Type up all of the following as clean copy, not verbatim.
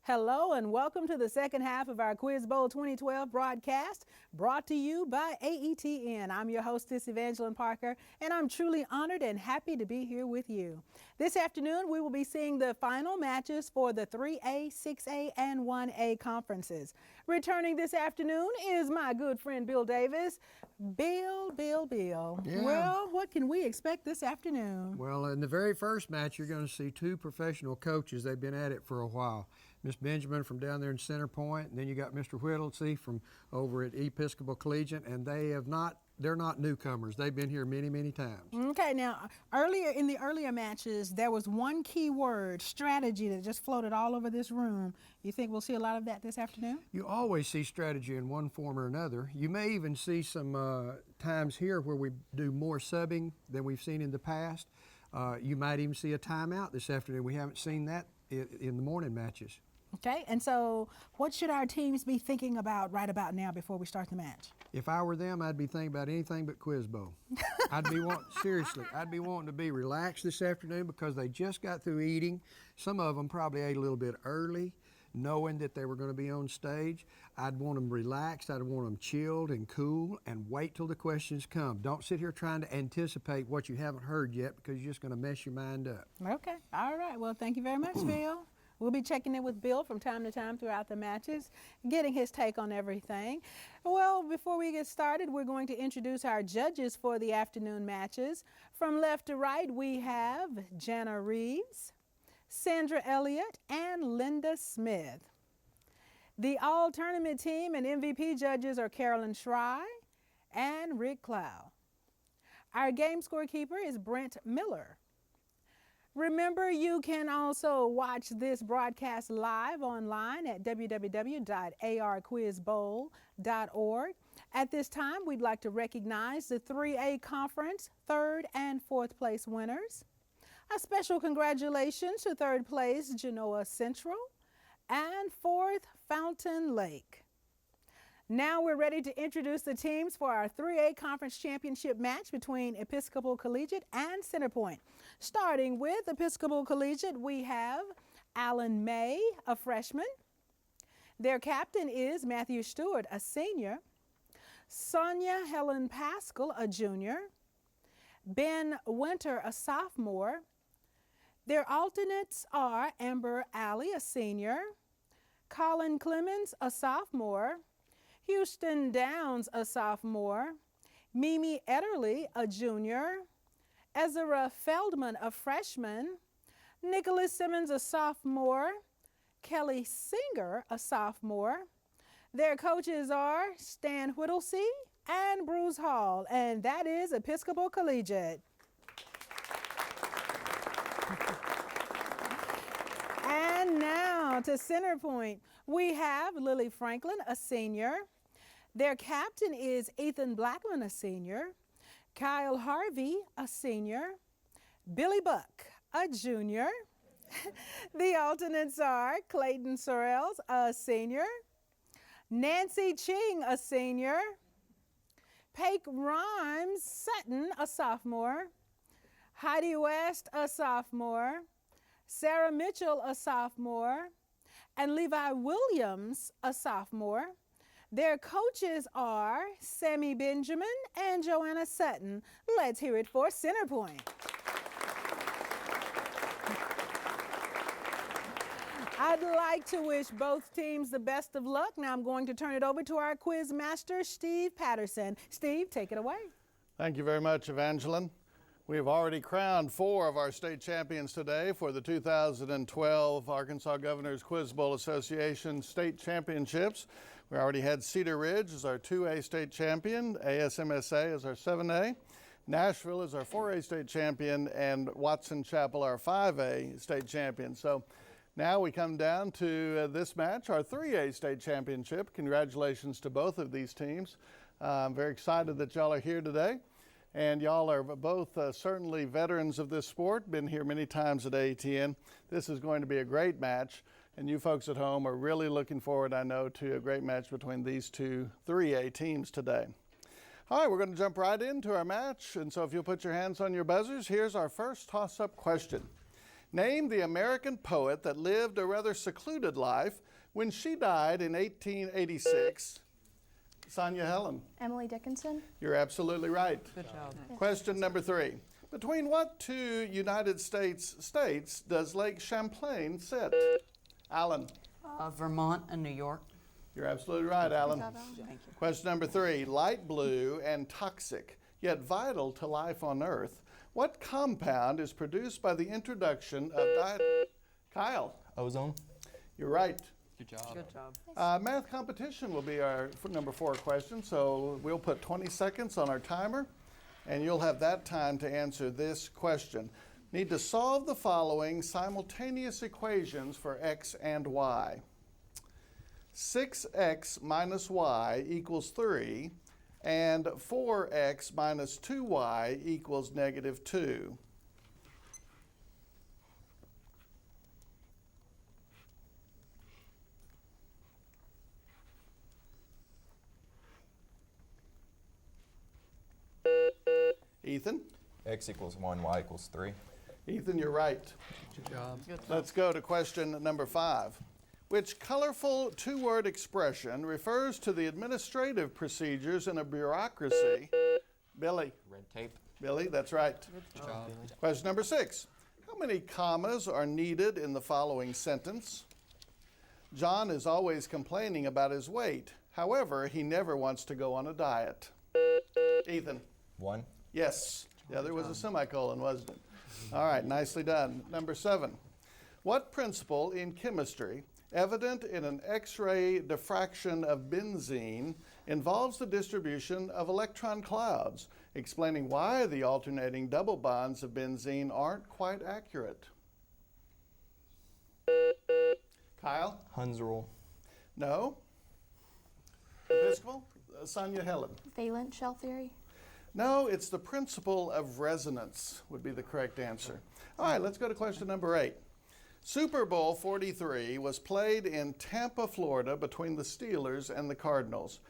Hello and welcome to the second half of our Quiz Bowl 2012 broadcast, brought to you by AETN. I'm your hostess, Evangeline Parker, and I'm truly honored and happy to be here with you. This afternoon, we will be seeing the final matches for the 3A, 6A, and 1A conferences. Returning this afternoon is my good friend Bill Davis. Bill. Yeah. Well, what can we expect this afternoon? Well, in the very first match, you're going to see two professional coaches. They've been at it for a while. Miss Benjamin from down there in Center Point, and then you got Mr. Whittlesey from over at Episcopal Collegiate, and they're not newcomers. They've been here many, many times. Okay, now in the earlier matches, there was one key word, strategy, that just floated all over this room. You think we'll see a lot of that this afternoon? You always see strategy in one form or another. You may even see some times here where we do more subbing than we've seen in the past. You might even see a timeout this afternoon. We haven't seen that in the morning matches. Okay, and so what should our teams be thinking about right about now before we start the match? If I were them, I'd be thinking about anything but Quiz Bowl. I'd be wanting to be relaxed this afternoon because they just got through eating. Some of them probably ate a little bit early, knowing that they were going to be on stage. I'd want them relaxed. I'd want them chilled and cool and wait till the questions come. Don't sit here trying to anticipate what you haven't heard yet because you're just going to mess your mind up. Okay, all right. Well, thank you very much, Bill. We'll be checking in with Bill from time to time throughout the matches, getting his take on everything. Well, before we get started, we're going to introduce our judges for the afternoon matches. From left to right, we have Jana Reeves, Sandra Elliott, and Linda Smith. The all-tournament team and MVP judges are Carolyn Schry and Rick Clow. Our game scorekeeper is Brent Miller. Remember, you can also watch this broadcast live online at www.arquizbowl.org. At this time, we'd like to recognize the 3A Conference third and fourth place winners. A special congratulations to third place Genoa Central and fourth Fountain Lake. Now we're ready to introduce the teams for our 3A Conference Championship match between Episcopal Collegiate and Centerpoint. Starting with Episcopal Collegiate, we have Alan May, a freshman. Their captain is Matthew Stewart, a senior. Sonia Helen Pascal, a junior. Ben Winter, a sophomore. Their alternates are Amber Alley, a senior. Colin Clemens, a sophomore. Houston Downs, a sophomore. Mimi Ederle, a junior. Ezra Feldman, a freshman. Nicholas Simmons, a sophomore. Kelly Singer, a sophomore. Their coaches are Stan Whittlesey and Bruce Hall, and that is Episcopal Collegiate. And now to Centerpoint, we have Lily Franklin, a senior. Their captain is Ethan Blackman, a senior. Kyle Harvey, a senior. Billy Buck, a junior. The alternates are Clayton Sorrells, a senior. Nancy Ching, a senior. Paige Rhymes Sutton, a sophomore. Heidi West, a sophomore. Sarah Mitchell, a sophomore. And Levi Williams, a sophomore. Their coaches are Sammy Benjamin and Joanna Sutton. Let's hear it for Centerpoint. I'd like to wish both teams the best of luck. Now I'm going to turn it over to our quiz master, Steve Patterson. Steve, take it away. Thank you very much, Evangeline. We have already crowned 4 of our state champions today for the 2012 Arkansas Governors Quiz Bowl Association State Championships. We already had Cedar Ridge as our 2A state champion, ASMSA as our 7A, Nashville as our 4A state champion, and Watson Chapel our 5A state champion. So now we come down to this match, our 3A state championship. Congratulations to both of these teams. I'm very excited that y'all are here today. And y'all are both certainly veterans of this sport, been here many times at AETN. This is going to be a great match, and you folks at home are really looking forward, I know, to a great match between these two 3A teams today. All right, we're going to jump right into our match, and so if you'll put your hands on your buzzers, here's our first toss-up question. Name the American poet that lived a rather secluded life when she died in 1886. Sonia Helen. Emily Dickinson. You're absolutely right. Good job. Question number 3. Between what two United States states does Lake Champlain sit? Alan. Vermont and New York. You're absolutely right, Alan. Good job, Alan. Thank you. Question number 3. Light blue and toxic, yet vital to life on Earth. What compound is produced by the introduction of Kyle. Ozone. You're right. Good job. Good job. Math competition will be our number 4 question, so we'll put 20 seconds on our timer, and you'll have that time to answer this question. Need to solve the following simultaneous equations for x and y. 6x minus y equals 3, and 4x minus 2y equals negative 2. Ethan? X equals 1, Y equals 3. Ethan, you're right. Good job. Let's go to question number 5. Which colorful two-word expression refers to the administrative procedures in a bureaucracy? Billy. Red tape. Billy, that's right. Good job. Question number 6. How many commas are needed in the following sentence? John is always complaining about his weight. However, he never wants to go on a diet. Ethan. 1. Yes. Yeah, there was a semicolon, wasn't it? All right, nicely done. Number 7. What principle in chemistry, evident in an X-ray diffraction of benzene, involves the distribution of electron clouds, explaining why the alternating double bonds of benzene aren't quite accurate? Kyle? Hund's rule. No. Episcopal? Sonia Helen? Valence shell theory. No, it's the principle of resonance would be the correct answer. All right, let's go to question number 8. Super Bowl 43 was played in Tampa, Florida between the Steelers and the Cardinals.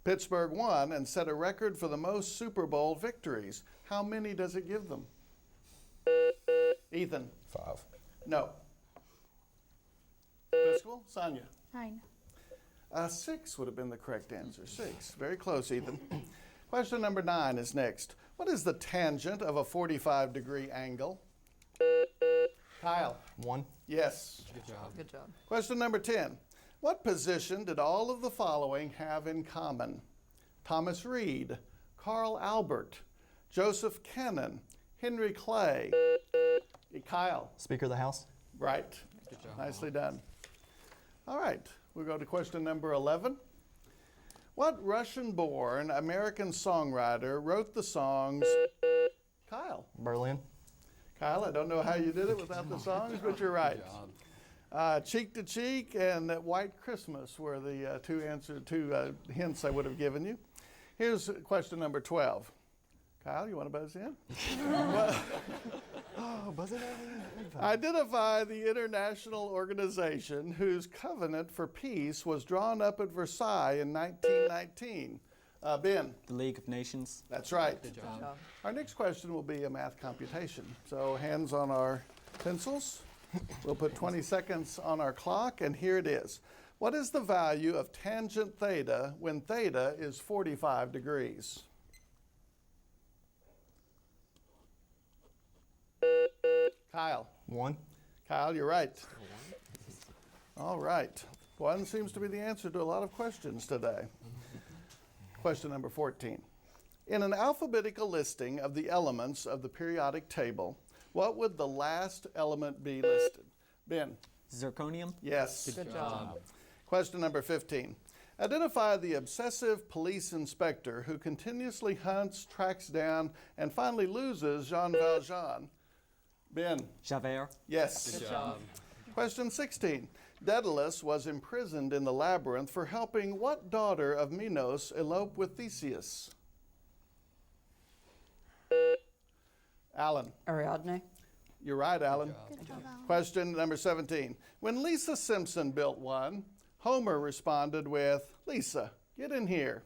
Pittsburgh won and set a record for the most Super Bowl victories. How many does it give them? Ethan? 5. No. Episcopal? Sonia? 9. 6 would have been the correct answer. 6. Very close, Ethan. Question number 9 is next. What is the tangent of a 45-degree angle? Kyle? 1. Yes. Good job. Good job. Question number 10. What position did all of the following have in common? Thomas Reed, Carl Albert, Joseph Cannon, Henry Clay. Kyle? Speaker of the House. Right. Good job. Nicely done. All right. We'll go to question number 11. What Russian-born American songwriter wrote the songs? Kyle. Berlin. Kyle, I don't know how you did it without the songs, but you're right. Cheek to Cheek and White Christmas were the two hints I would have given you. Here's question number 12. Kyle, you want to buzz in? Buzz it Identify the international organization whose covenant for peace was drawn up at Versailles in 1919. Ben. The League of Nations. That's right. Good job. Our next question will be a math computation. So hands on our pencils. We'll put 20 seconds on our clock, and here it is. What is the value of tangent theta when theta is 45 degrees? Kyle. 1. Kyle, you're right. All right. 1 seems to be the answer to a lot of questions today. Question number 14. In an alphabetical listing of the elements of the periodic table, what would the last element be listed? Ben. Zirconium. Yes. Good job. Question number 15. Identify the obsessive police inspector who continuously hunts, tracks down, and finally loses Jean Valjean. Ben. Javert. Yes. Good job. Question 16. Daedalus was imprisoned in the labyrinth for helping what daughter of Minos elope with Theseus? Alan. Ariadne. You're right, Alan. Good job, Alan. Question number 17. When Lisa Simpson built one, Homer responded with, Lisa, get in here.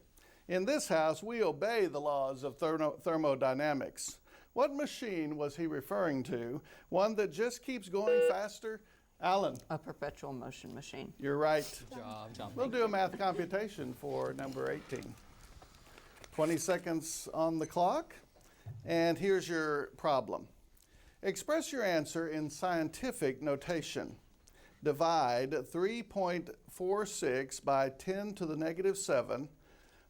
In this house, we obey the laws of thermodynamics. What machine was he referring to? One that just keeps going faster? Alan, A perpetual motion machine. you're right. Good job, John. We'll do a math computation for number 18. 20 seconds on the clock. And here's your problem. Express your answer in scientific notation. Divide 3.46 by 10 to the negative 7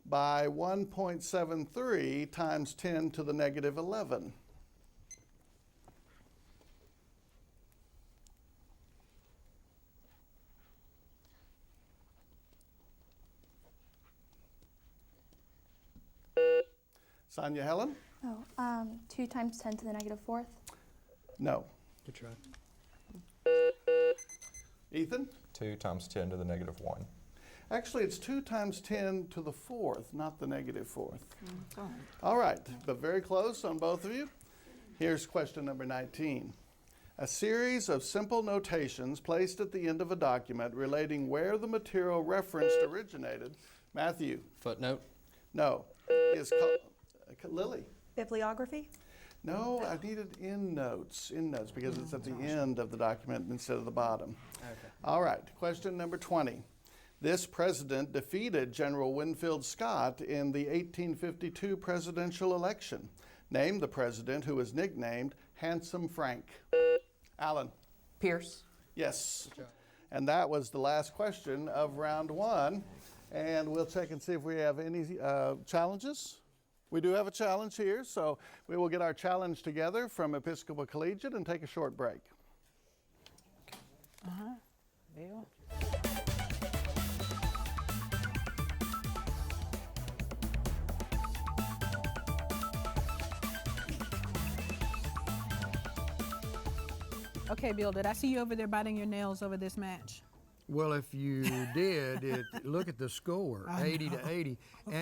by 1.73 times 10 to the negative 11. Sonia Helen? Oh, 2 times 10 to the negative 4th. No. Good try. Ethan? 2 times 10 to the negative 1. Actually, it's 2 times 10 to the 4th, not the negative 4th. All right, but very close on both of you. Here's question number 19. A series of simple notations placed at the end of a document relating where the material referenced originated. Matthew? Footnote. No. Is Lily? Bibliography? No, I needed endnotes because it's at the end of the document instead of the bottom. Okay. All right, question number 20. This president defeated General Winfield Scott in the 1852 presidential election. Name the president who was nicknamed Handsome Frank. Alan? Pierce. Yes. And that was the last question of round 1. And we'll check and see if we have any challenges. We do have a challenge here, so we will get our challenge together from Episcopal Collegiate and take a short break. Bill? Okay, Bill, did I see you over there biting your nails over this match? Well, if you did, look at the score, 80 to 80.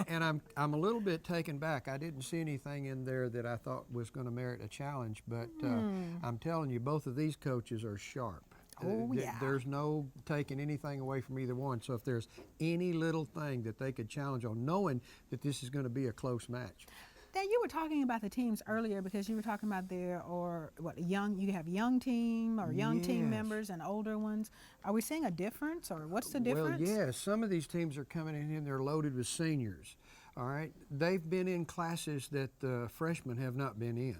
And I'm a little bit taken back. I didn't see anything in there that I thought was going to merit a challenge, but I'm telling you, both of these coaches are sharp. Oh, yeah. There's no taking anything away from either one. So if there's any little thing that they could challenge on, knowing that this is going to be a close match. Now, you were talking about the teams earlier because you were talking about you have young team or young team Yes. members and older ones. Are we seeing a difference, or what's the difference? Well, yeah, some of these teams are coming in and they're loaded with seniors, all right? They've been in classes that the freshmen have not been in.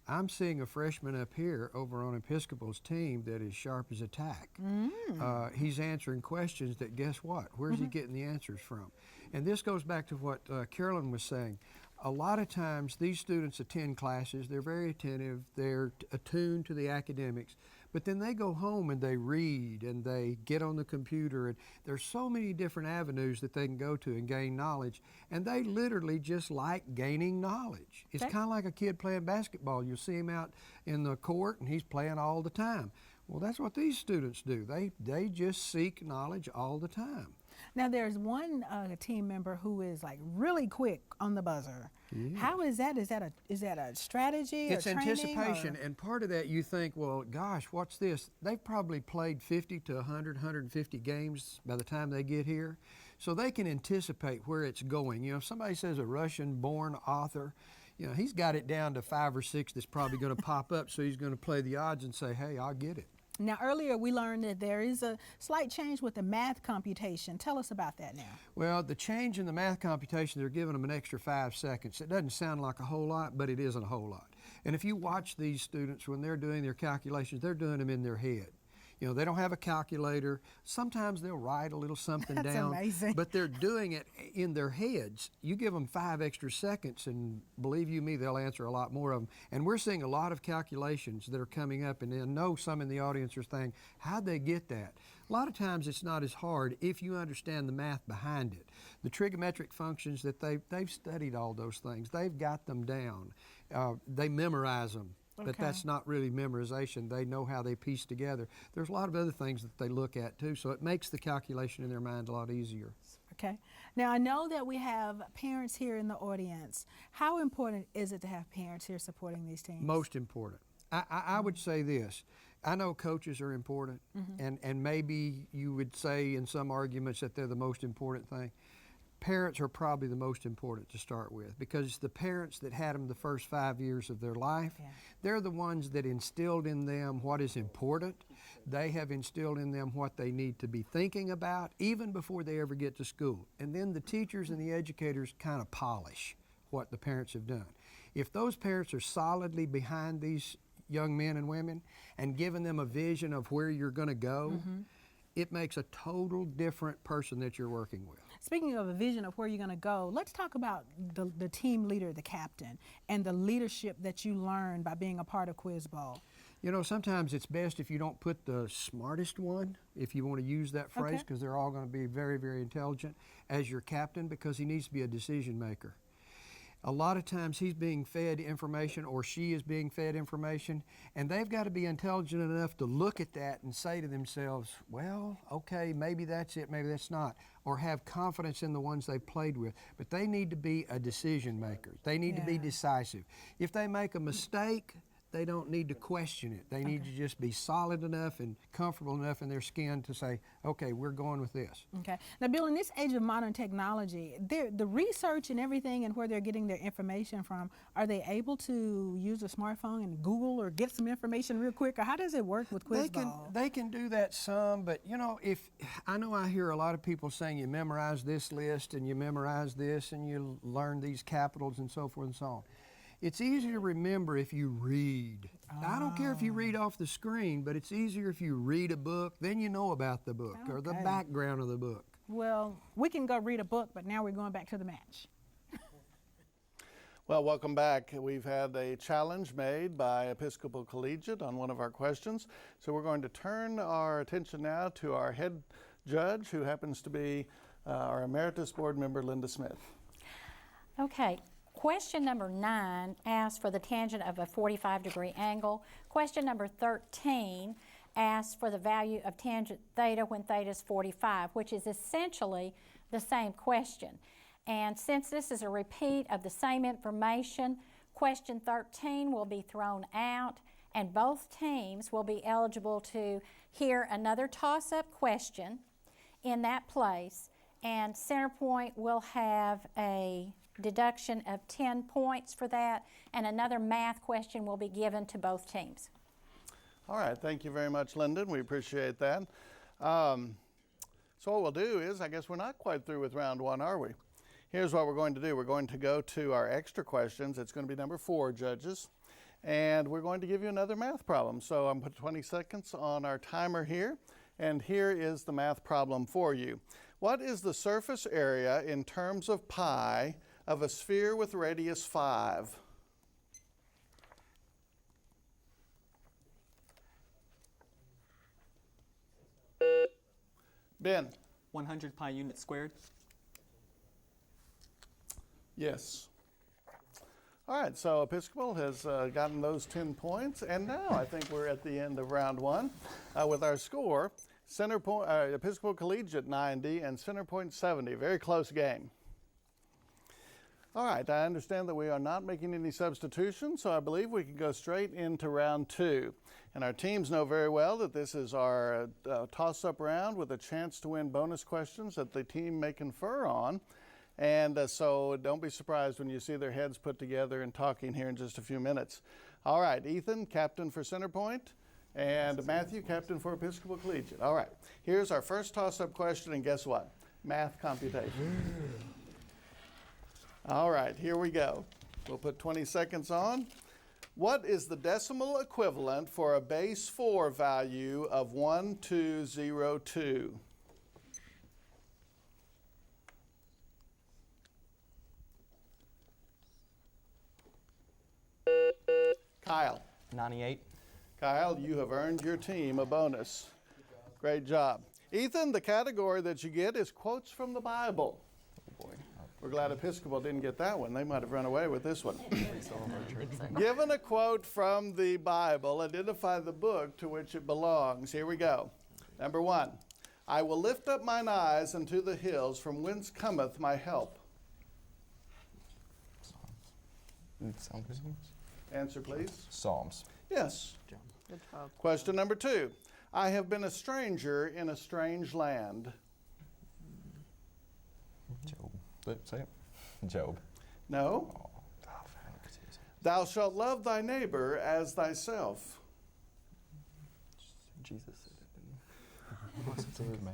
I'm seeing a freshman up here over on Episcopal's team that is sharp as a tack. He's answering questions that, guess what? Where's he getting the answers from? And this goes back to what Carolyn was saying. A lot of times these students attend classes, they're very attentive, they're attuned to the academics, but then they go home and they read and they get on the computer, and there's so many different avenues that they can go to and gain knowledge, and they literally just like gaining knowledge. It's kind of like a kid playing basketball. You'll see him out in the court and he's playing all the time. Well, that's what these students do. They just seek knowledge all the time. Now, there's one team member who is like really quick on the buzzer. Yeah. How is that? Is that a strategy It's or training? anticipation, and part of that you think, well, gosh, what's this? They've probably played 50 to 100, 150 games by the time they get here, so they can anticipate where it's going. You know, if somebody says a Russian-born author, you know, he's got it down to 5 or 6 that's probably going to pop up, so he's going to play the odds and say, hey, I'll get it. Now, earlier we learned that there is a slight change with the math computation. Tell us about that now. Well, the change in the math computation, they're giving them an extra 5 seconds. It doesn't sound like a whole lot, but it isn't a whole lot. And if you watch these students, when they're doing their calculations, they're doing them in their head. You know, they don't have a calculator. Sometimes they'll write a little something That's down. amazing. But they're doing it in their heads. You give them 5 extra seconds, and believe you me, they'll answer a lot more of them. And we're seeing a lot of calculations that are coming up, and I know some in the audience are saying, how'd they get that? A lot of times it's not as hard if you understand the math behind it. The trigonometric functions that they've studied all those things. They've got them down. They memorize them. But that's not really memorization. They know how they piece together. There's a lot of other things that they look at too, so it makes the calculation in their mind a lot easier. Okay. Now, I know that we have parents here in the audience. How important is it to have parents here supporting these teams? Most important. I would say this. I know coaches are important, and maybe you would say in some arguments that they're the most important thing. parents are probably the most important to start with, because it's the parents that had them the first 5 years of their life. Yeah. They're the ones that instilled in them what is important. They have instilled in them what they need to be thinking about even before they ever get to school. And then the teachers and the educators kind of polish what the parents have done. If those parents are solidly behind these young men and women and giving them a vision of where you're going to go, it makes a total different person that you're working with. Speaking of a vision of where you're going to go, let's talk about the team leader, the captain, and the leadership that you learned by being a part of Quiz Bowl. You know, sometimes it's best if you don't put the smartest one, if you want to use that phrase, because they're all going to be very, very intelligent, as your captain, because he needs to be a decision maker. A lot of times he's being fed information, or she is being fed information, and they've got to be intelligent enough to look at that and say to themselves, well, okay, maybe that's it, maybe that's not, or have confidence in the ones they've played with. But they need to be a decision maker. They need to be decisive. If they make a mistake, they don't need to question it. They need to just be solid enough and comfortable enough in their skin to say, okay, we're going with this. Okay. Now, Bill, in this age of modern technology, the research and everything and where they're getting their information from, are they able to use a smartphone and Google or get some information real quick? Or how does it work with Quiz Bowl? They can do that some, but you know, I hear a lot of people saying you memorize this list and you memorize this and you learn these capitals and so forth and so on. It's easier to remember if you read. I don't care if you read off the screen, but it's easier if you read a book, then you know about the book or the background of the book. Well, we can go read a book, but now we're going back to the match. Well, welcome back. We've had a challenge made by Episcopal Collegiate on one of our questions. So we're going to turn our attention now to our head judge, who happens to be our emeritus board member, Linda Smith. Okay. Question number 9 asks for the tangent of a 45-degree angle. Question number 13 asks for the value of tangent theta when theta is 45, which is essentially the same question. And since this is a repeat of the same information, question 13 will be thrown out, and both teams will be eligible to hear another toss-up question in that place, and Centerpoint will have a deduction of 10 points for that, and another math question will be given to both teams. All right, thank you very much, Lyndon. We appreciate that. So what we'll do is, I guess we're not quite through with round 1, are we? Here's what we're going to do. We're going to go to our extra questions. It's going to be number 4, judges. And we're going to give you another math problem. So I'm putting 20 seconds on our timer here. And here is the math problem for you. What is the surface area in terms of pi of a sphere with radius 5? Ben? 100 pi units squared. Yes. All right, so Episcopal has gotten those 10 points, and now I think we're at the end of round 1 with our score. Episcopal Collegiate 90 and Centerpoint 70. Very close game. All right, I understand that we are not making any substitutions, so I believe we can go straight into round 2. And our teams know very well that this is our toss-up round with a chance to win bonus questions that the team may confer on. And so don't be surprised when you see their heads put together and talking here in just a few minutes. All right, Ethan, captain for Centerpoint, and Matthew, captain for Episcopal Collegiate. All right, here's our first toss-up question, and guess what? Math computation. All right, here we go. We'll put 20 seconds on. What is the decimal equivalent for a base 4 value of 1202? Kyle. 98. Kyle, you have earned your team a bonus. Great job. Ethan, the category that you get is quotes from the Bible. Oh boy. We're glad Episcopal didn't get that one. They might have run away with this one. Given a quote from the Bible, identify the book to which it belongs. Here we go. Number 1, I will lift up mine eyes unto the hills, from whence cometh my help. Psalms. Answer, please. Psalms. Yes. Good job. Question number 2, I have been a stranger in a strange land. Job. Say it. Job. No. Thou shalt love thy neighbor as thyself. Jesus said it, didn't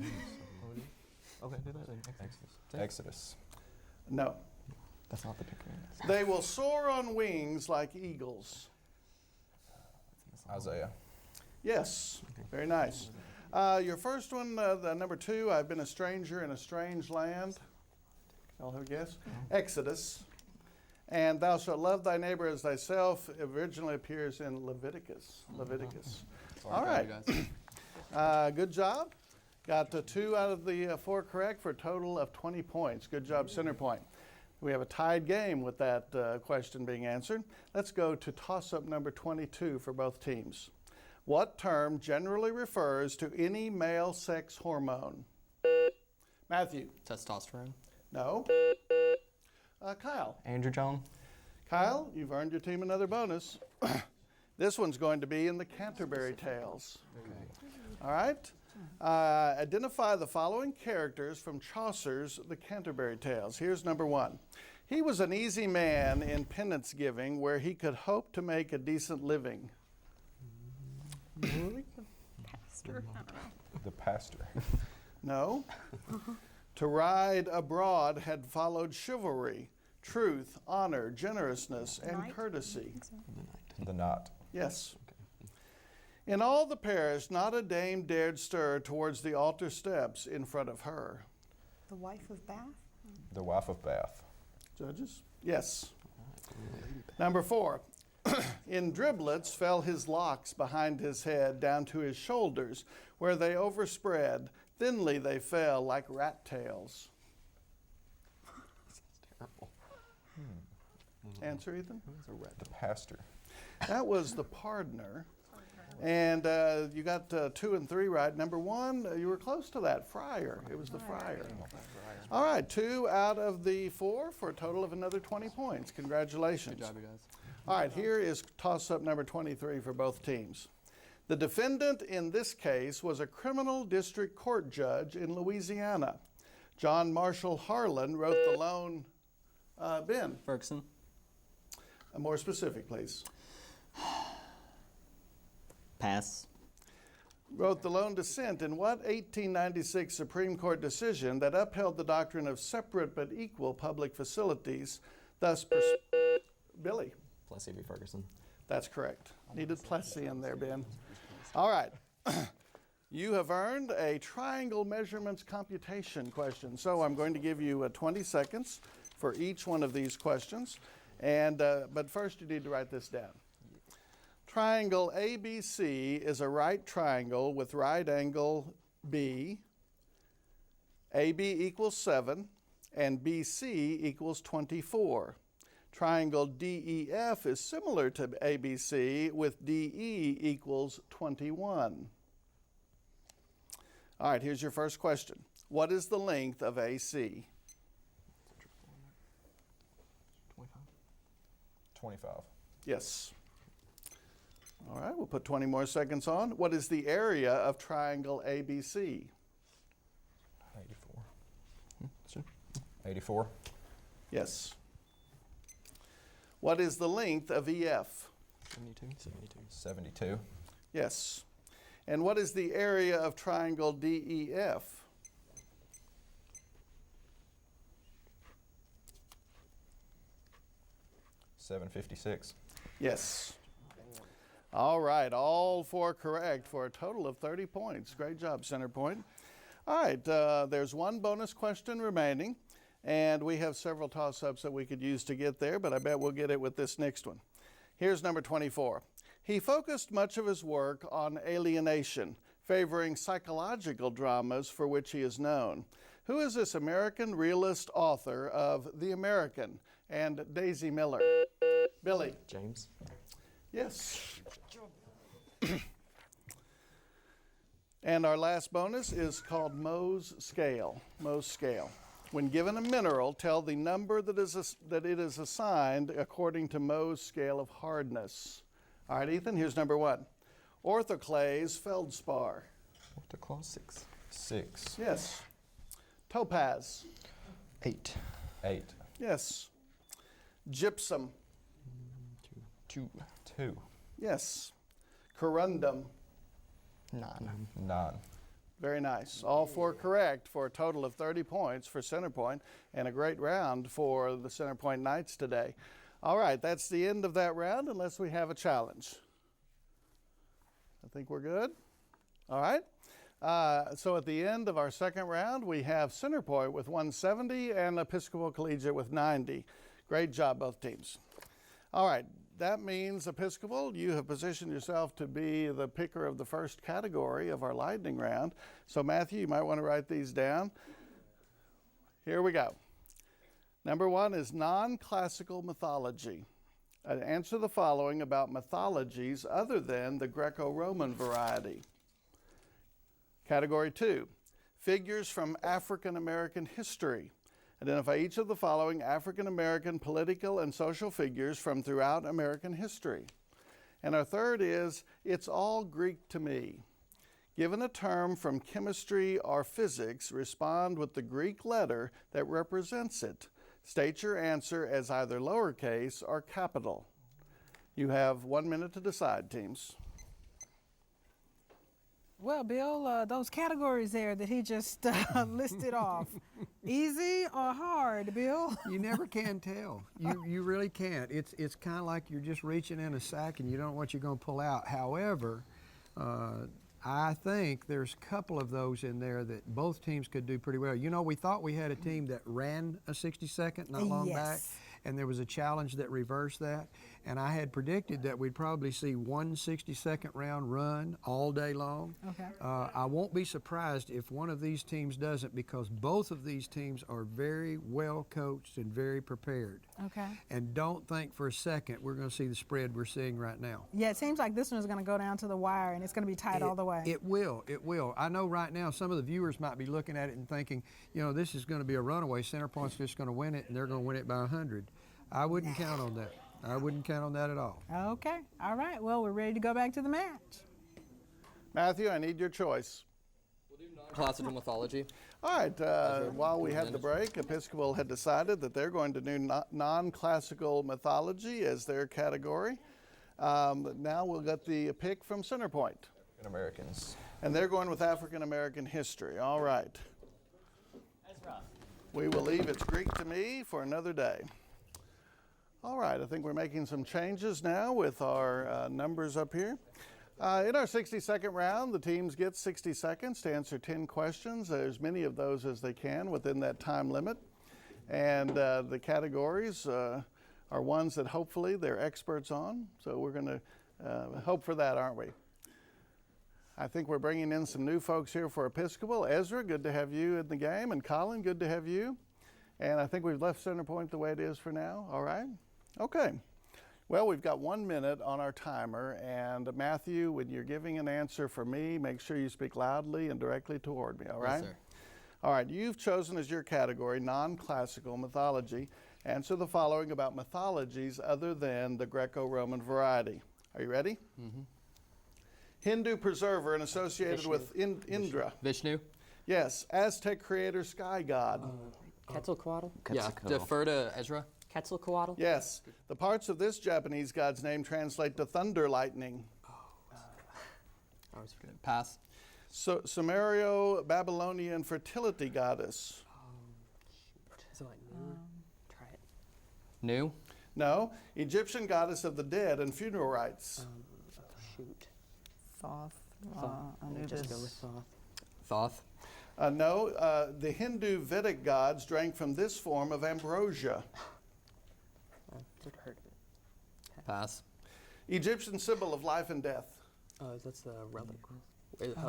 he? Okay, do that then. Exodus. No. That's not the picture. They will soar on wings like eagles. Isaiah. Yes, very nice. Your first one, the number 2, I've been a stranger in a strange land. Y'all have a guess? Exodus. And thou shalt love thy neighbor as thyself originally appears in Leviticus. All right. Good job. Got 2 out of the 4 correct for a total of 20 points. Good job, Center Point. We have a tied game with that question being answered. Let's go to toss-up number 22 for both teams. What term generally refers to any male sex hormone? Matthew? Testosterone. No. Kyle? Androgen. Kyle, you've earned your team another bonus. This one's going to be in the Canterbury Tales. All right. Identify the following characters from Chaucer's The Canterbury Tales. Here's number 1. He was an easy man in penance giving where he could hope to make a decent living. The pastor. No. To ride abroad had followed chivalry, truth, honor, generousness, and courtesy. The knot. Yes. In all the parish, not a dame dared stir towards the altar steps in front of her. The wife of Bath? The wife of Bath. Judges? Yes. Number 4. In driblets fell his locks behind his head down to his shoulders, where they overspread. Thinly they fell like rat tails. Terrible. Answer, Ethan? The pastor. That was the pardoner. And you got 2 and 3 right. Number 1, you were close to that. Friar. It was the friar. All right, 2 out of the 4 for a total of another 20 points. Congratulations. Good job, you guys. All right, here is toss-up number 23 for both teams. The defendant in this case was a criminal district court judge in Louisiana. John Marshall Harlan wrote the lone... Ben? Ferguson. More specific, please. Pass. Wrote the lone dissent in what 1896 Supreme Court decision that upheld the doctrine of separate but equal public facilities, thus Billy. Plessy v. Ferguson. That's correct. Needed Plessy in there, Ben. All right. You have earned a triangle measurements computation question. So I'm going to give you 20 seconds for each one of these questions. And but first you need to write this down. Triangle ABC is a right triangle with right angle B. AB equals 7 and BC equals 24. Triangle DEF is similar to ABC with DE equals 21. All right, here's your first question. What is the length of AC? 25. Yes. All right, we'll put 20 more seconds on. What is the area of triangle ABC? 84. 84. Yes. What is the length of EF? 72. Yes. And what is the area of triangle DEF? 756. Yes. All right, all 4 correct for a total of 30 points. Great job, Center Point. All right, there's one bonus question remaining, and we have several toss-ups that we could use to get there, but I bet we'll get it with this next one. Here's number 24. He focused much of his work on alienation, favoring psychological dramas for which he is known. Who is this American realist author of The American and Daisy Miller? Billy. James. Yes. And our last bonus is called Mohs scale. Mohs scale. When given a mineral, tell the number that it is assigned according to Mohs scale of hardness. All right, Ethan, here's number 1. Orthoclase feldspar. Orthoclase 6. 6. Yes. Topaz. 8. 8. Yes. Gypsum. 2. Yes. Corundum. 9. Very nice. All 4 correct for a total of 30 points for Centerpoint, and a great round for the Centerpoint Knights today. All right, that's the end of that round unless we have a challenge. I think we're good. All right. So at the end of our second round, we have Centerpoint with 170 and Episcopal Collegiate with 90. Great job, both teams. All right. That means, Episcopal, you have positioned yourself to be the picker of the first category of our lightning round. So, Matthew, you might want to write these down. Here we go. Number 1 is non-classical mythology. Answer the following about mythologies other than the Greco-Roman variety. Category 2, figures from African American history. Identify each of the following African American political and social figures from throughout American history. And our third is, it's all Greek to me. Given a term from chemistry or physics, respond with the Greek letter that represents it. State your answer as either lowercase or capital. You have 1 minute to decide, teams. Well, Bill, those categories there that he just listed off, easy or hard, Bill? You never can tell. You really can't. It's kind of like you're just reaching in a sack and you don't know what you're going to pull out. However, I think there's a couple of those in there that both teams could do pretty well. You know, we thought we had a team that ran a 60-second not long back, and there was a challenge that reversed that. And I had predicted that we'd probably see one 60-second round run all day long. Okay. I won't be surprised if one of these teams doesn't, because both of these teams are very well coached and very prepared. Okay. And don't think for a second we're going to see the spread we're seeing right now. Yeah, it seems like this one is going to go down to the wire and it's going to be tight all the way. It will. I know right now some of the viewers might be looking at it and thinking, you know, this is going to be a runaway. Centerpoint's just going to win it and they're going to win it by 100. I wouldn't count on that. I wouldn't count on that at all. Okay. All right. Well, we're ready to go back to the match. Matthew, I need your choice. Classical mythology. All right, while we had the break, Episcopal had decided that they're going to do non-classical mythology as their category. Now we'll get the pick from Centerpoint. African Americans. And they're going with African American history. All right. We will leave It's Greek to me for another day. All right, I think we're making some changes now with our numbers up here. In our 60-second round, the teams get 60 seconds to answer 10 questions, as many of those as they can within that time limit. And the categories are ones that hopefully they're experts on. So we're going to hope for that, aren't we? I think we're bringing in some new folks here for Episcopal. Ezra, good to have you in the game. And Colin, good to have you. And I think we've left Centerpoint the way it is for now. All right? Okay. Well, we've got 1 minute on our timer, and Matthew, when you're giving an answer for me, make sure you speak loudly and directly toward me, all right? Yes, sir. All right, you've chosen as your category non-classical mythology. Answer the following about mythologies other than the Greco-Roman variety. Are you ready? Mm-hmm. Hindu preserver and associated with Indra. Vishnu. Yes. Aztec creator, sky god. Quetzalcoatl? Yeah, defer to Ezra. Quetzalcoatl? Yes. The parts of this Japanese god's name translate to thunder lightning. Pass. So, Sumerio-Babylonian fertility goddess. Is it like new? Try it. New. No. Egyptian goddess of the dead and funeral rites. Shoot. Thoth. Just go with Thoth. Thoth. No. The Hindu Vedic gods drank from this form of ambrosia. I've heard of it. Pass. Egyptian symbol of life and death. That's a relic.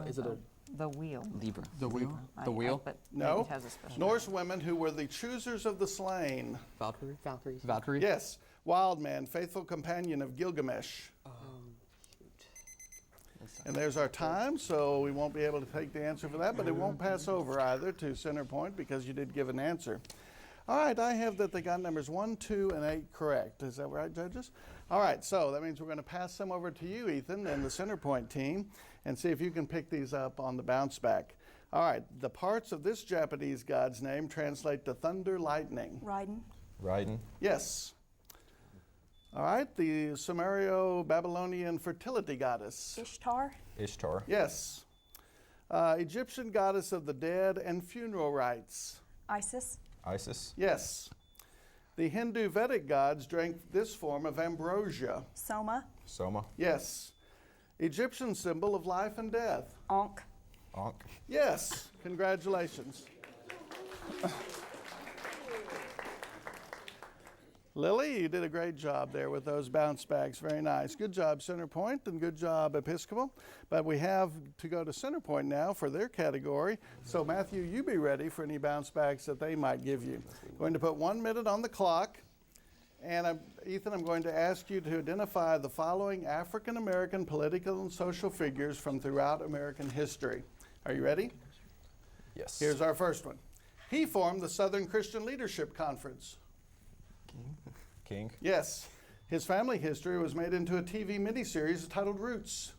Is it a... The wheel. Libra. The wheel. The wheel. But No. maybe it has a special Norse women who were the choosers of the slain. Valkyrie. Valkyries? Valkyrie. Yes. Wild man, faithful companion of Gilgamesh. And there's our time, so we won't be able to take the answer for that, but it won't pass over either to Centerpoint because you did give an answer. All right, I have that they got numbers 1, 2, and 8 correct. Is that right, judges? All right, so that means we're going to pass them over to you, Ethan, and the Centerpoint team, and see if you can pick these up on the bounce back. All right, the parts of this Japanese god's name translate to thunder, lightning. Raiden. Raiden. Yes. All right, the Sumerio-Babylonian fertility goddess. Ishtar. Ishtar. Yes. Egyptian goddess of the dead and funeral rites. Isis. Isis. Yes. The Hindu Vedic gods drank this form of ambrosia. Soma. Soma. Yes. Egyptian symbol of life and death. Ankh. Ankh. Yes. Congratulations. Lily, you did a great job there with those bounce bags. Very nice. Good job, Centerpoint, and good job, Episcopal. But we have to go to Centerpoint now for their category. So, Matthew, you be ready for any bounce bags that they might give you. Going to put 1 minute on the clock. And Ethan, I'm going to ask you to identify the following African American political and social figures from throughout American history. Are you ready? Yes. Here's our first one. He formed the Southern Christian Leadership Conference. King. Yes. His family history was made into a TV miniseries titled Roots.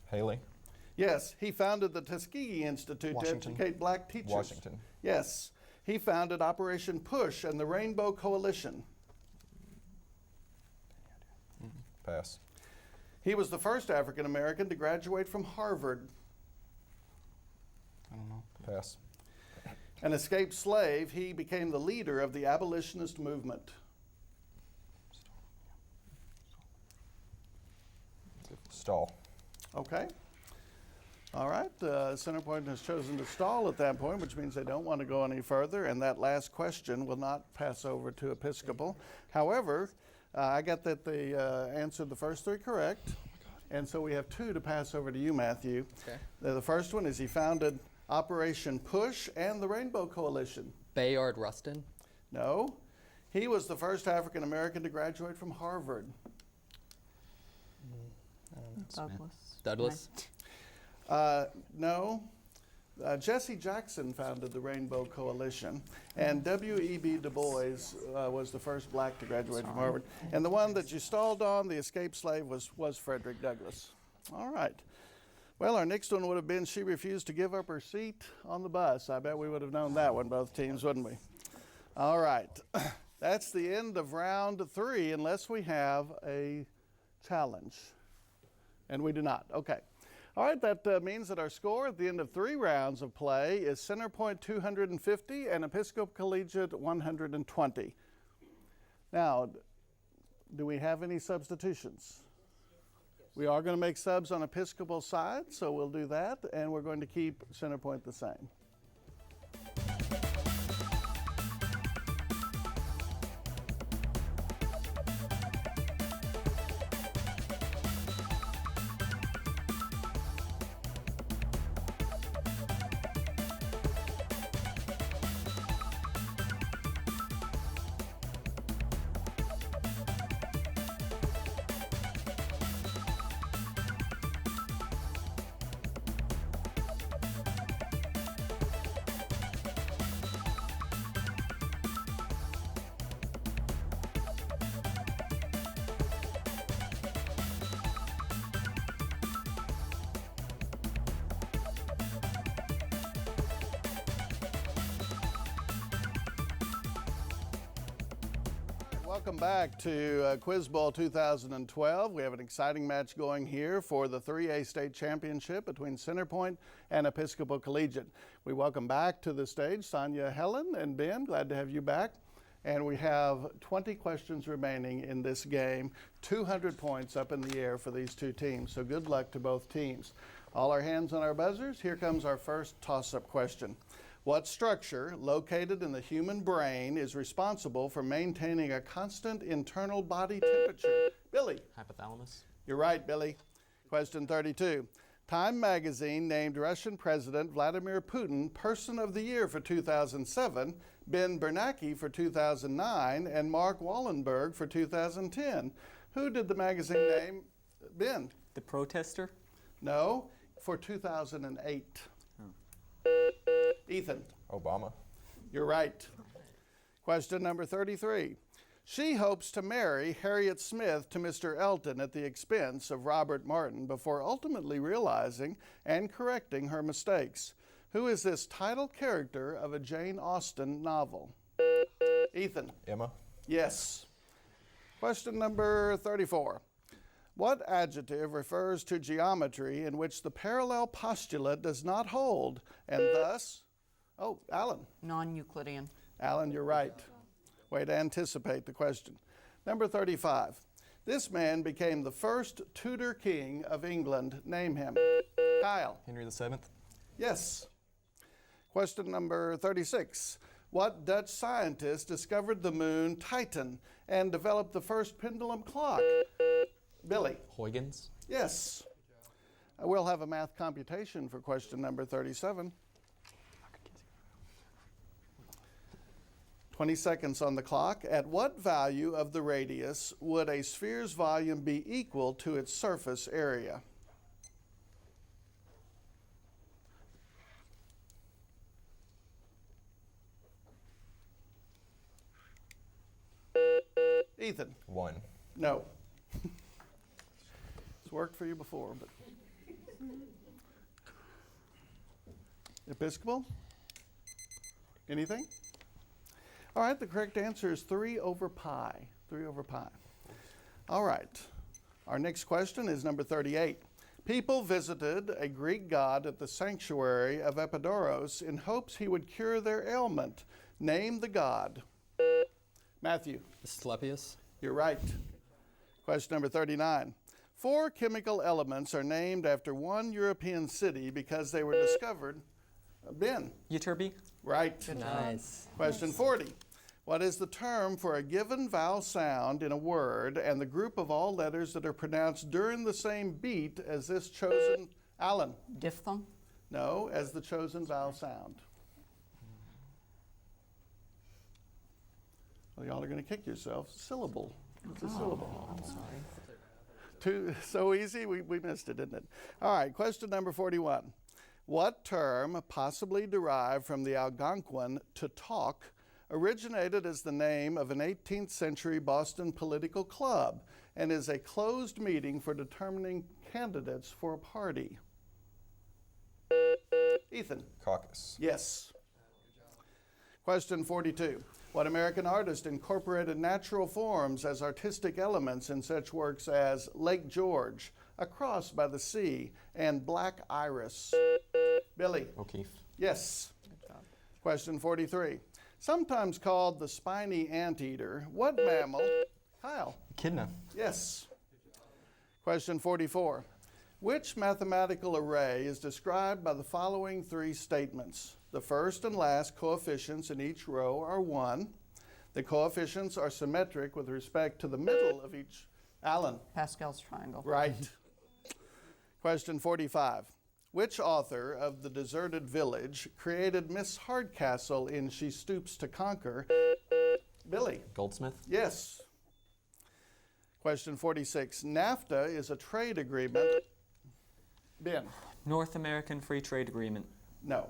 Haley. Yes. He founded the Tuskegee Institute Washington. to educate black teachers. Washington. Yes. He founded Operation Push and the Rainbow Coalition. Pass. He was the first African American to graduate from Harvard. I don't know. Pass. An escaped slave, he became the leader of the abolitionist movement. Stall. Okay. All right. Centerpoint has chosen to stall at that point, which means they don't want to go any further, and that last question will not pass over to Episcopal. However, I got that they answered the first three correct, and so we have two to pass over to you, Matthew. Okay. The first one is he founded Operation Push and the Rainbow Coalition. Bayard Rustin. No. He was the first African American to graduate from Harvard. Douglas. No. Jesse Jackson founded the Rainbow Coalition, and W.E.B. Du Bois was the first black to graduate from Harvard. And the one that you stalled on, the escaped slave, was Frederick Douglass. All right. Well, our next one would have been she refused to give up her seat on the bus. I bet we would have known that one, both teams, wouldn't we? All right. That's the end of round 3, unless we have a challenge. And we do not. Okay. All right, that means that our score at the end of 3 rounds of play is Centerpoint 250 and Episcopal Collegiate 120. Now, do we have any substitutions? We are going to make subs on Episcopal side, so we'll do that, and we're going to keep Centerpoint the same. Welcome back to Quiz Bowl 2012. We have an exciting match going here for the 3A state championship between Centerpoint and Episcopal Collegiate. We welcome back to the stage Sonia, Helen, and Ben. Glad to have you back. And we have 20 questions remaining in this game, 200 points up in the air for these two teams. So good luck to both teams. All our hands on our buzzers. Here comes our first toss-up question. What structure located in the human brain is responsible for maintaining a constant internal body temperature? Billy. Hypothalamus. You're right, Billy. Question 32. Time magazine named Russian President Vladimir Putin Person of the Year for 2007, Ben Bernanke for 2009, and Mark Wallenberg for 2010. Who did the magazine name? Ben? The protester? No, for 2008. Ethan. Obama. You're right. Question number 33. She hopes to marry Harriet Smith to Mr. Elton at the expense of Robert Martin before ultimately realizing and correcting her mistakes. Who is this title character of a Jane Austen novel? Ethan. Emma. Yes. Question number 34. What adjective refers to geometry in which the parallel postulate does not hold and thus... Oh, Alan. Non-Euclidean. Alan, you're right. Way to anticipate the question. Number 35. This man became the first Tudor king of England. Name him. Kyle. Henry VII. Yes. Question number 36. What Dutch scientist discovered the moon Titan and developed the first pendulum clock? Billy. Huygens. Yes. We'll have a math computation for question number 37. 20 seconds on the clock. At what value of the radius would a sphere's volume be equal to its surface area? Ethan. 1. No. It's worked for you before, but. Episcopal? Anything? All right, the correct answer is 3 over pi. 3 over pi. All right. Our next question is number 38. People visited a Greek god at the sanctuary of Epidaurus in hopes he would cure their ailment. Name the god. Matthew. Asclepius. You're right. Question number 39. 4 chemical elements are named after one European city because they were discovered. Ben. Euterpe. Right. Nice. Question 40. What is the term for a given vowel sound in a word and the group of all letters that are pronounced during the same beat as this chosen... Alan. Diphthong. No, as the chosen vowel sound. Well, y'all are going to kick yourselves. Syllable. It's a syllable. I'm sorry. So easy, we missed it, didn't it? All right, question number 41. What term, possibly derived from the Algonquin to talk, originated as the name of an 18th century Boston political club and is a closed meeting for determining candidates for a party? Ethan. Caucus. Yes. Question 42. What American artist incorporated natural forms as artistic elements in such works as Lake George, A Cross by the Sea, and Black Iris? Billy. O'Keeffe. Yes. Good job. Question 43. Sometimes called the spiny anteater, what mammal? Kyle. Echidna. Yes. Question 44. Which mathematical array is described by the following 3 statements? The first and last coefficients in each row are 1. The coefficients are symmetric with respect to the middle of each. Alan. Pascal's triangle. Right. Question 45. Which author of The Deserted Village created Miss Hardcastle in She Stoops to Conquer? Billy. Goldsmith. Yes. Question 46. NAFTA is a trade agreement. Ben. North American Free Trade Agreement. No.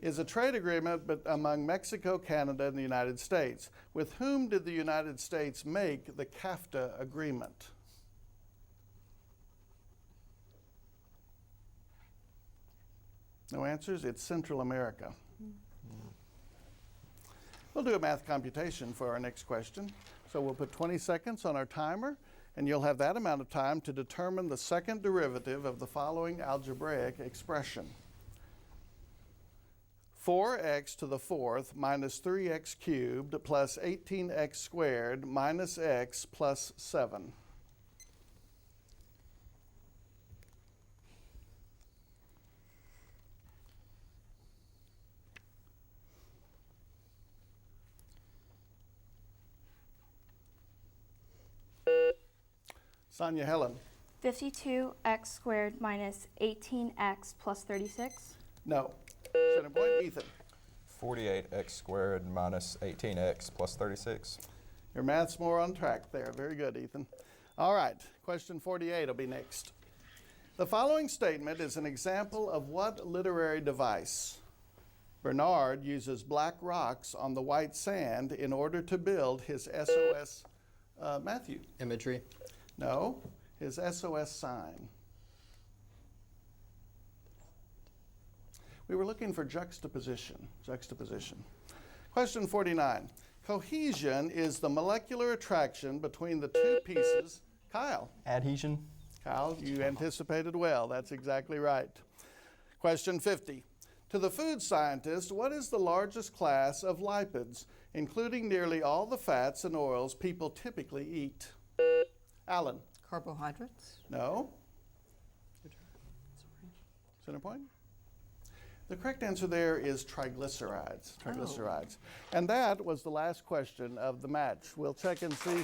Is a trade agreement but among Mexico, Canada, and the United States. With whom did the United States make the KAFT agreement? No answers? It's Central America. We'll do a math computation for our next question. So we'll put 20 seconds on our timer, and you'll have that amount of time to determine the second derivative of the following algebraic expression. 4x to the 4th minus 3x cubed plus 18x squared minus x plus 7. Sonia Helen. 52x squared minus 18x plus 36. No. Center point. Ethan. 48x squared minus 18x plus 36. Your math's more on track there. Very good, Ethan. All right. Question 48 will be next. The following statement is an example of what literary device? Bernard uses black rocks on the white sand in order to build his SOS, Matthew? Imagery. No, his SOS sign. We were looking for juxtaposition. Question 49. Cohesion is the molecular attraction between the two pieces. Kyle. Adhesion. Kyle, you anticipated well. That's exactly right. Question 50. To the food scientist, what is the largest class of lipids, including nearly all the fats and oils people typically eat? Alan. Carbohydrates? No. Center point? The correct answer there is triglycerides. Triglycerides. And that was the last question of the match. We'll check and see.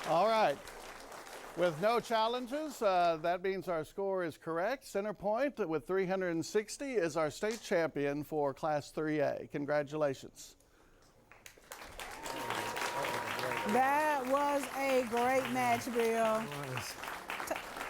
All right. With no challenges, that means our score is correct. Center Point with 360 is our state champion for Class 3A. Congratulations. That was a great match, Bill.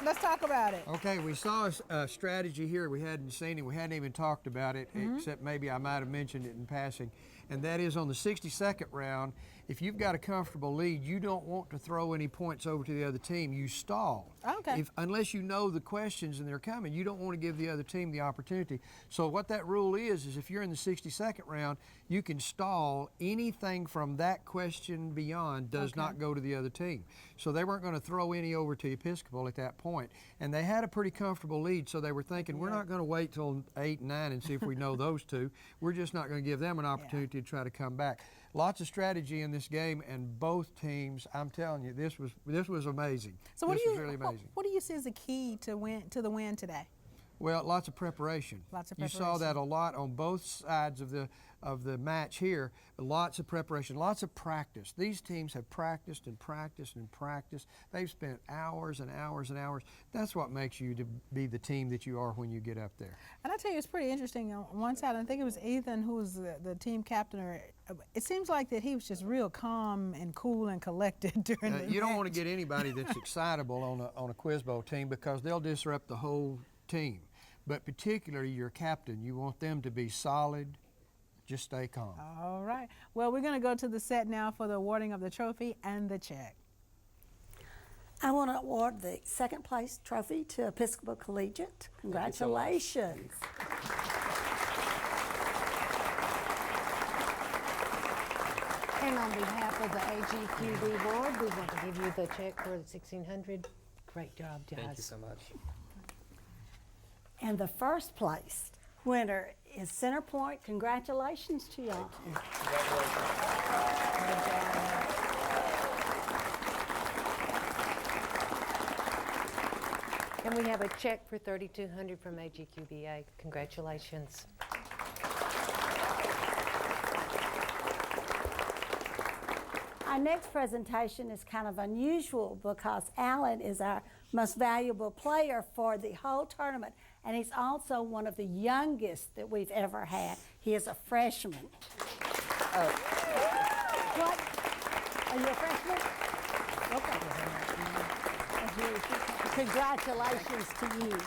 Let's talk about it. Okay, we saw a strategy here we hadn't seen it. We hadn't even talked about it, except maybe I might have mentioned it in passing. And that is on the 62nd round, if you've got a comfortable lead, you don't want to throw any points over to the other team. You stall. Okay. Unless you know the questions and they're coming, you don't want to give the other team the opportunity. So what that rule is if you're in the 62nd round, you can stall. Anything from that question beyond does not go to the other team. So they weren't going to throw any over to Episcopal at that point. And they had a pretty comfortable lead, so they were thinking, we're not going to wait till 8 and 9 and see if we know those two. We're just not going to give them an opportunity to try to come back. Lots of strategy in this game, and both teams, I'm telling you, this was amazing. So this was really amazing. What do you see as the key to the win today? Well, lots of preparation. Lots of You preparation. saw that a lot on both sides of the match here. Lots of preparation, lots of practice. These teams have practiced and practiced and practiced. They've spent hours and hours and hours. That's what makes you to be the team that you are when you get up there. And I tell you, it's pretty interesting. On one side, I think it was Ethan who was the team captain. It seems like that he was just real calm and cool and collected during the You don't match. want to get anybody that's excitable on a Quiz Bowl team because they'll disrupt the whole team. But particularly your captain, you want them to be solid. Just stay calm. All right. Well, we're going to go to the set now for the awarding of the trophy and the check. I want to award the second place trophy to Episcopal Collegiate. Congratulations. And on behalf of the AGQB board, we want to give you the check for the $1,600. Great job, guys. Thank you so much. And the first place winner is Center Point. Congratulations to y'all. And we have a check for $3,200 from AGQBA. Congratulations. Our next presentation is kind of unusual because Alan is our most valuable player for the whole tournament, and he's also one of the youngest that we've ever had. He is a freshman. What? Are you a freshman? Okay. Congratulations to you.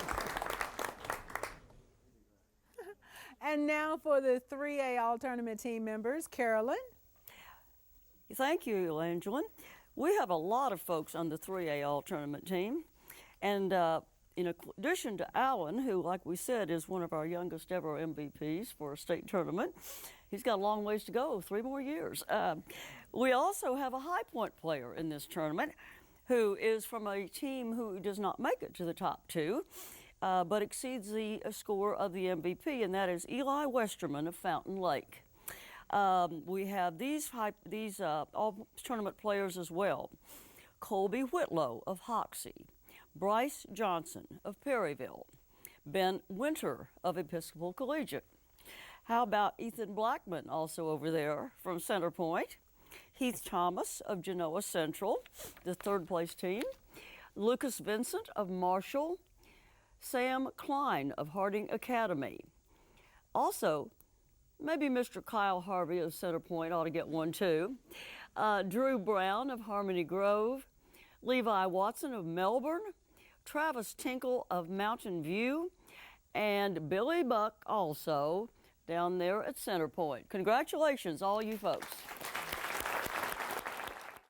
And now for the 3A All-Tournament team members, Carolyn. Thank you, Evangeline. We have a lot of folks on the 3A All-Tournament team. And in addition to Alan, who, like we said, is one of our youngest ever MVPs for a state tournament, he's got a long ways to go, 3 more years. We also have a high point player in this tournament who is from a team who does not make it to the top 2, but exceeds the score of the MVP, and that is Eli Westerman of Fountain Lake. We have these all tournament players as well. Colby Whitlow of Hoxie, Bryce Johnson of Perryville, Ben Winter of Episcopal Collegiate. How about Ethan Blackman, also over there from Center Point, Heath Thomas of Genoa Central, the 3rd place team, Lucas Vincent of Marshall, Sam Klein of Harding Academy. Also, maybe Mr. Kyle Harvey of Center Point ought to get one too. Drew Brown of Harmony Grove, Levi Watson of Melbourne, Travis Tinkle of Mountain View, and Billy Buck also down there at Center Point. Congratulations, all you folks.